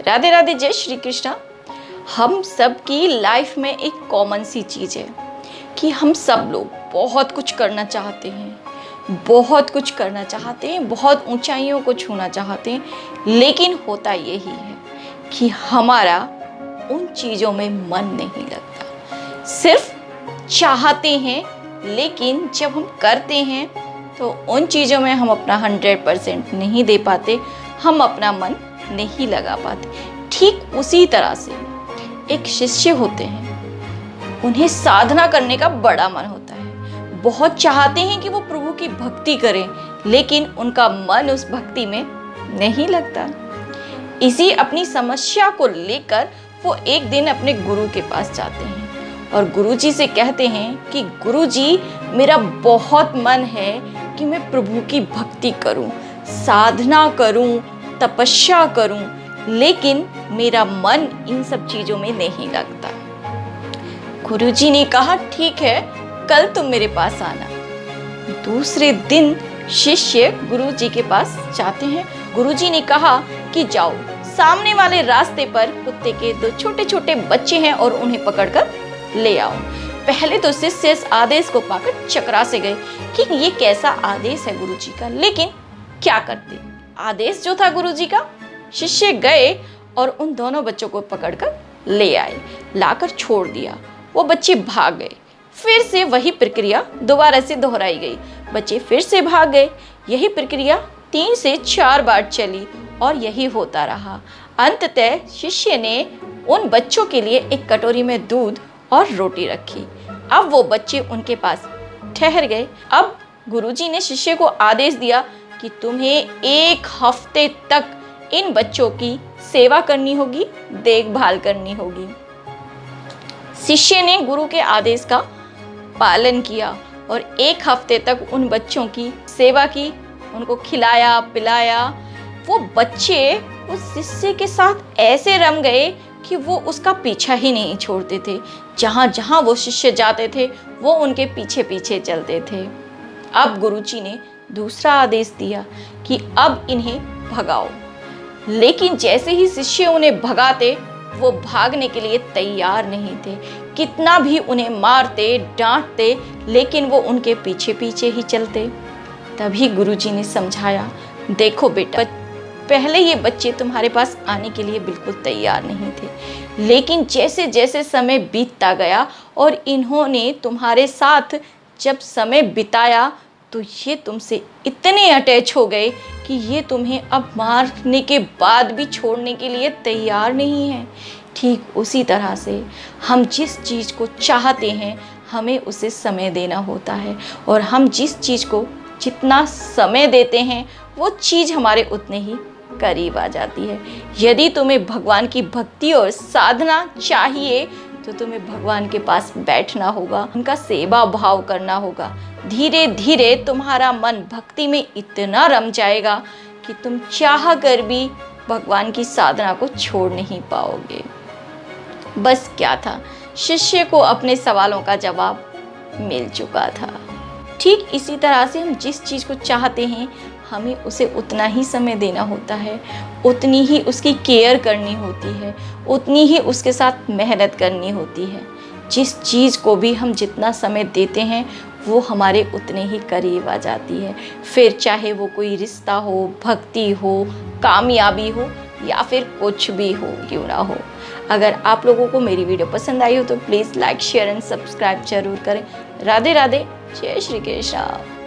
राधे राधे, जय श्री कृष्णा। हम सब की लाइफ में एक कॉमन सी चीज़ है कि हम सब लोग बहुत कुछ करना चाहते हैं, बहुत ऊंचाइयों को छूना चाहते हैं, लेकिन होता यही है कि हमारा उन चीज़ों में मन नहीं लगता। सिर्फ चाहते हैं, लेकिन जब हम करते हैं तो उन चीज़ों में हम अपना 100% नहीं दे पाते, हम अपना मन नहीं लगा पाते। ठीक उसी तरह से एक शिष्य होते हैं, उन्हें साधना करने का बड़ा मन होता है, बहुत चाहते हैं कि वो प्रभु की भक्ति करें, लेकिन उनका मन उस भक्ति में नहीं लगता। इसी अपनी समस्या को लेकर वो एक दिन अपने गुरु के पास जाते हैं और गुरुजी से कहते हैं कि गुरुजी, मेरा बहुत मन है कि मैं प्रभु की भक्ति करूं, साधना करूं, तपस्या करूं, लेकिन मेरा मन इन सब चीज़ों में नहीं लगता। गुरुजी ने कहा, ठीक है, कल तुम मेरे पास आना। दूसरे दिन शिष्य गुरुजी के पास जाते हैं। गुरुजी ने कहा कि जाओ, सामने वाले रास्ते पर कुत्ते के 2 छोटे छोटे बच्चे हैं और उन्हें पकड़कर ले आओ। पहले तो शिष्य इस आदेश को पाकर चकरा से गए कि ये कैसा आदेश है गुरुजी का, लेकिन क्या करते, आदेश जो था गुरुजी का। शिष्य गए और उन दोनों बच्चों को पकड़कर ले आए, लाकर छोड़ दिया। वो बच्चे भाग गए। फिर से वही प्रक्रिया दोबारा से दोहराई गई, बच्चे फिर से भाग गए। यही प्रक्रिया 3 से 4 बार चली और यही होता रहा। अंततः शिष्य ने उन बच्चों के लिए एक कटोरी में दूध और रोटी रखी। अब वो बच्चे उनके पास ठहर गए। अब गुरुजी ने शिष्य को आदेश दिया कि तुम्हें 1 हफ्ते तक इन बच्चों की सेवा करनी होगी, देखभाल करनी होगी। शिष्य ने गुरु के आदेश का पालन किया और 1 हफ्ते तक उन बच्चों की सेवा की, उनको खिलाया पिलाया। वो बच्चे उस शिष्य के साथ ऐसे रम गए कि वो उसका पीछा ही नहीं छोड़ते थे। जहाँ जहाँ वो शिष्य जाते थे वो उनके पीछे पीछे चलते थे। अब गुरुजी ने दूसरा आदेश दिया कि अब इन्हें भगाओ, लेकिन जैसे ही शिष्य उन्हें भगाते वो भागने के लिए तैयार नहीं थे। कितना भी उन्हें मारते डांटते, लेकिन वो उनके पीछे पीछे ही चलते। तभी गुरुजी ने समझाया, देखो बेटा, पहले ये बच्चे तुम्हारे पास आने के लिए बिल्कुल तैयार नहीं थे, लेकिन जैसे जैसे समय बीतता गया और इन्होंने तुम्हारे साथ जब समय बिताया तो ये तुमसे इतने अटैच हो गए कि ये तुम्हें अब मारने के बाद भी छोड़ने के लिए तैयार नहीं है। ठीक उसी तरह से हम जिस चीज़ को चाहते हैं हमें उसे समय देना होता है, और हम जिस चीज़ को जितना समय देते हैं वो चीज़ हमारे उतने ही करीब आ जाती है। यदि तुम्हें भगवान की भक्ति और साधना चाहिए तो तुम्हें भगवान के पास बैठना होगा, उनका सेवा भाव करना होगा। धीरे धीरे तुम्हारा मन भक्ति में इतना रम जाएगा कि तुम चाह कर भी भगवान की साधना को छोड़ नहीं पाओगे। बस क्या था, शिष्य को अपने सवालों का जवाब मिल चुका था। ठीक इसी तरह से हम जिस चीज़ को चाहते हैं हमें उसे उतना ही समय देना होता है, उतनी ही उसकी केयर करनी होती है, उतनी ही उसके साथ मेहनत करनी होती है। जिस चीज़ को भी हम जितना समय देते हैं वो हमारे उतने ही करीब आ जाती है। फिर चाहे वो कोई रिश्ता हो, भक्ति हो, कामयाबी हो या फिर कुछ भी हो क्यों ना हो। अगर आप लोगों को मेरी वीडियो पसंद आई हो तो please like share and subscribe जरूर करें। राधे राधे, जय श्री कृष्ण।